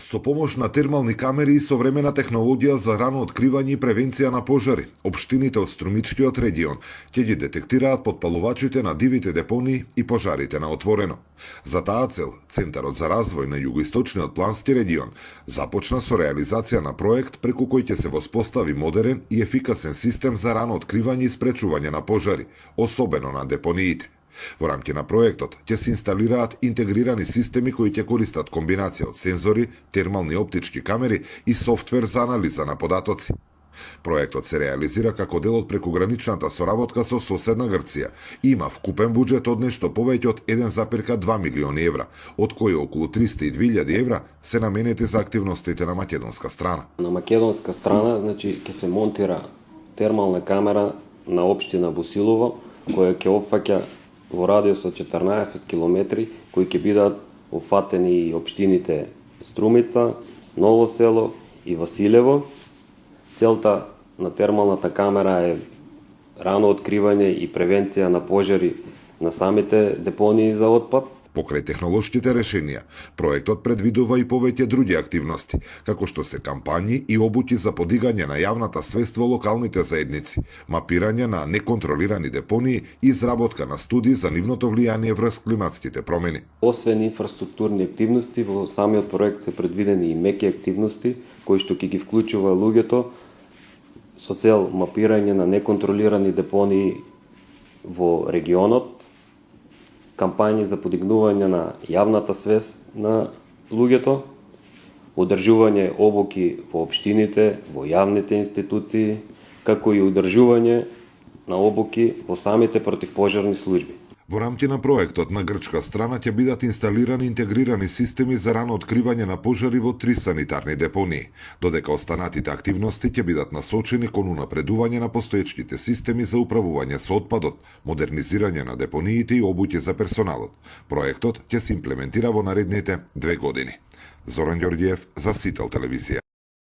Со помош на термални камери и современа технологија за рано откривање и превенција на пожари, општините од Струмичкиот регион ќе ги детектираат потпалувачите на дивите депонии и пожарите на отворено. За таа цел, Центарот за развој на Југоисточниот плански регион започна со реализација на проект преку кој ќе се воспостави модерен и ефикасен систем за рано откривање и спречување на пожари, особено на депониите. Во рамки на проектот ќе се инсталираат интегрирани системи кои ќе користат комбинација од сензори, термални оптички камери и софтвер за анализа на податоци. Проектот се реализира како дел од прекуграничната соработка со соседна Грција и има вкупен буџет од нешто повеќе од 1,2 милиони евра, од кои околу 302.000 евра се наменети за активностите на македонска страна. На македонска страна, ќе се монтира термална камера на општина Босилово, која ќе опфаќа во радиус од 14 километри, кои ќе бидат офатени и општините Струмица, Ново село и Василево. Целта на термалната камера е рано откривање и превенција на пожари на самите депонии за отпад. Покрај технолошките решенија, проектот предвидува и повеќе други активности, како што се кампањи и обуки за подигање на јавната свест во локалните заедници, мапирање на неконтролирани депонии и изработка на студии за нивното влијание врз климатските промени. Освен инфраструктурни активности, во самиот проект се предвидени и меки активности, кои што ќе ги вклучува луѓето со цел мапирање на неконтролирани депонии во регионот, кампањи за подигнување на јавната свест на луѓето, одржување обуки во општините, во јавните институции, како и одржување на обуки во самите противпожарни служби. Во рамки на проектот на грчка страна ќе бидат инсталирани интегрирани системи за рано откривање на пожари во 3 санитарни депонии, додека останатите активности ќе бидат насочени кон унапредување на постоечките системи за управување со отпадот, модернизирање на депониите и обуќи за персоналот. Проектот ќе се имплементира во наредните 2 години. Зоран Ѓорѓиев за Сител телевизија.